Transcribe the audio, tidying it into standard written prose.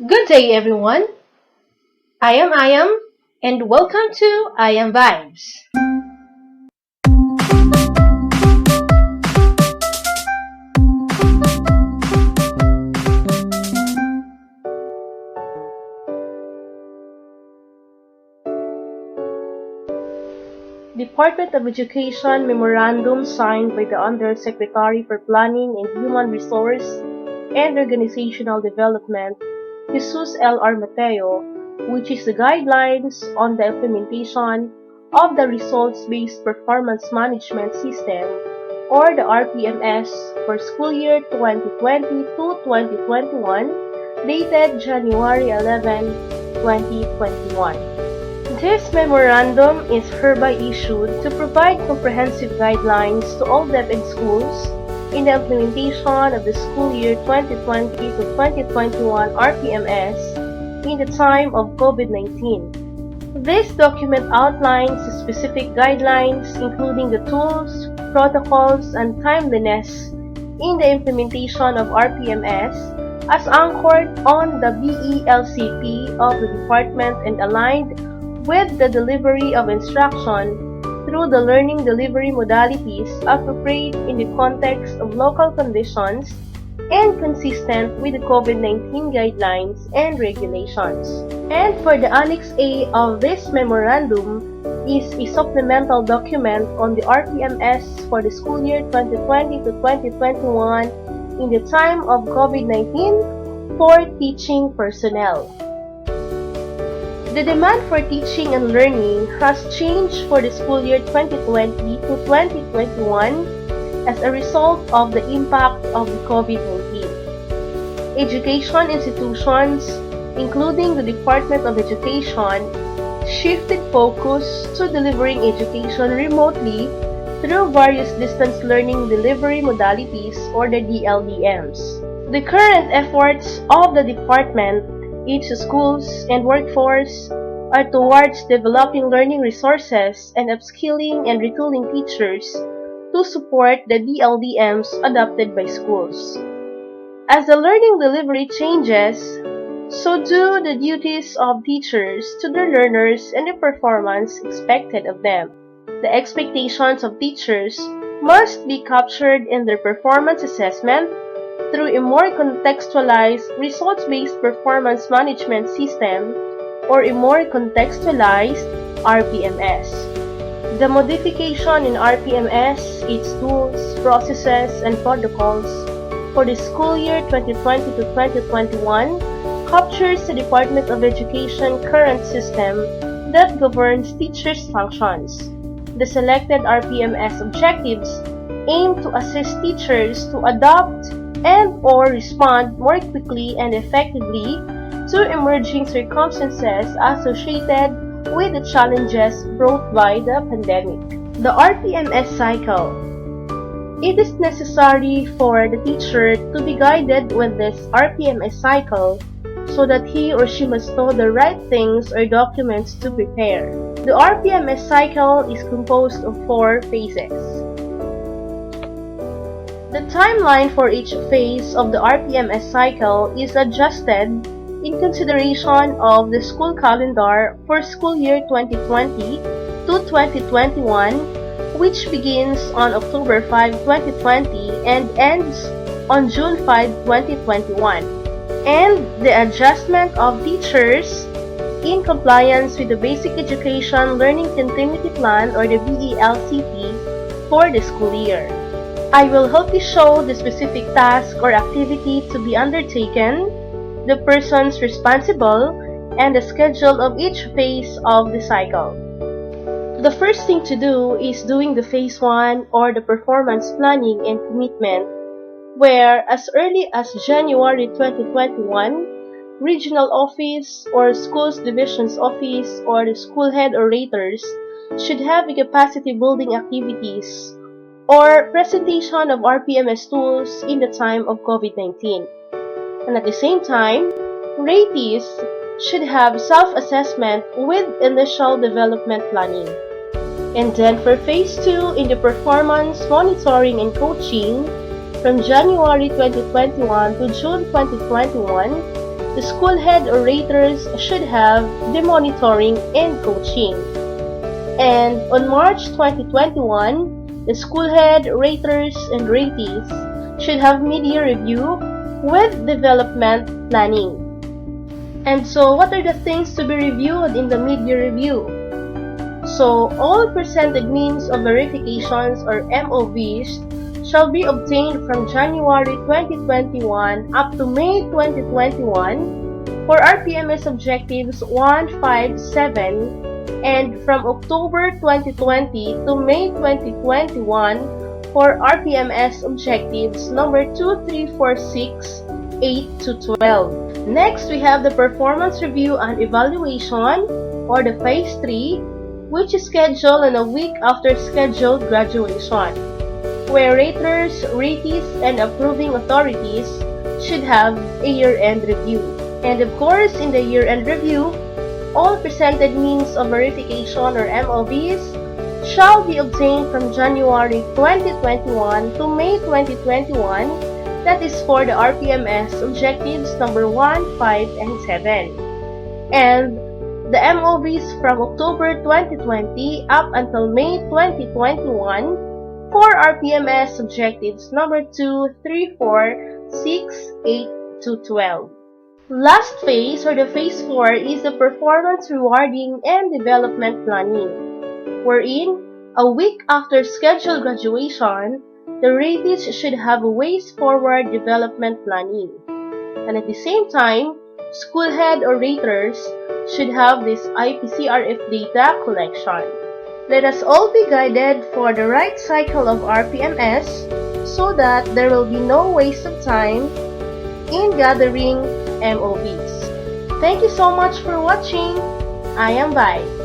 Good day, everyone. I am, and welcome to I Am Vibes. Department of Education Memorandum signed by the Undersecretary for Planning and Human Resource and Organizational Development, Jesus L.R. Mateo, which is the guidelines on the implementation of the Results-Based Performance Management System, or the RPMS, for school year 2020 to 2021, dated January 11, 2021. This memorandum is hereby issued to provide comprehensive guidelines to all DepEd schools in the implementation of the school year 2020 to 2021 RPMS in the time of COVID-19. This document outlines specific guidelines including the tools, protocols, and timeliness in the implementation of RPMS as anchored on the BELCP of the department and aligned with the delivery of instruction through the learning delivery modalities appropriate in the context of local conditions and consistent with the COVID-19 guidelines and regulations. And for the Annex A of this memorandum is a supplemental document on the RPMS for the school year 2020 to 2021 in the time of COVID-19 for teaching personnel. The demand for teaching and learning has changed for the school year 2020 to 2021 as a result of the impact of the COVID-19. Education institutions, including the Department of Education, shifted focus to delivering education remotely through various distance learning delivery modalities, or the DLDMs. The current efforts of the department, its schools, and workforce are towards developing learning resources and upskilling and retooling teachers to support the DLDMs adopted by schools. As the learning delivery changes, so do the duties of teachers to their learners and the performance expected of them. The expectations of teachers must be captured in their performance assessment through a more contextualized results-based performance management system, or a more contextualized RPMS. The modification in RPMS, its tools, processes, and protocols for the school year 2020 to 2021 captures the Department of Education current system that governs teachers' functions. The selected RPMS objectives aim to assist teachers to adopt and/or respond more quickly and effectively to emerging circumstances associated with the challenges brought by the pandemic. The RPMS cycle. It is necessary for the teacher to be guided with this RPMS cycle so that he or she must know the right things or documents to prepare. The RPMS cycle is composed of 4 phases. The timeline for each phase of the RPMS cycle is adjusted in consideration of the school calendar for school year 2020 to 2021, which begins on October 5, 2020 and ends on June 5, 2021, and the adjustment of teachers in compliance with the Basic Education Learning Continuity Plan, or the BELCP, for the school year. I will help you show the specific task or activity to be undertaken, the persons responsible, and the schedule of each phase of the cycle. The first thing to do is doing the phase 1, or the performance planning and commitment, where as early as January 2021, regional office or schools divisions office or the school head or raters should have a capacity building activities or presentation of RPMS tools in the time of COVID-19. And at the same time, ratees should have self-assessment with initial development planning. And then for phase 2 in the performance monitoring and coaching, from January 2021 to June 2021, the school head or raters should have the monitoring and coaching. And on March 2021, the school head, raters, and ratees should have mid-year review with development planning. And so, what are the things to be reviewed in the mid-year review? So, all presented means of verifications or MOVs shall be obtained from January 2021 up to May 2021 for RPMS objectives 1, 5, 7, and from October 2020 to May 2021 for RPMS objectives number 2, 3, 4, 6, 8 to 12. Next, we have the performance review and evaluation, or the Phase 3, which is scheduled on a week after scheduled graduation, where raters, ratees, and approving authorities should have a year-end review. And of course, in the year-end review, all presented means of verification or MOVs shall be obtained from January 2021 to May 2021, that is for the RPMS objectives number 1, 5, and 7. And the MOVs from October 2020 up until May 2021 for RPMS objectives number 2, 3, 4, 6, 8 to 12. Last phase, or the Phase 4, is the performance rewarding and development planning, wherein a week after scheduled graduation, the ratees should have a ways forward development planning. And at the same time, school head or raters should have this IPCRF data collection. Let us all be guided for the right cycle of RPMS so that there will be no waste of time in gathering MOVs. Thank you so much for watching. I am Bai.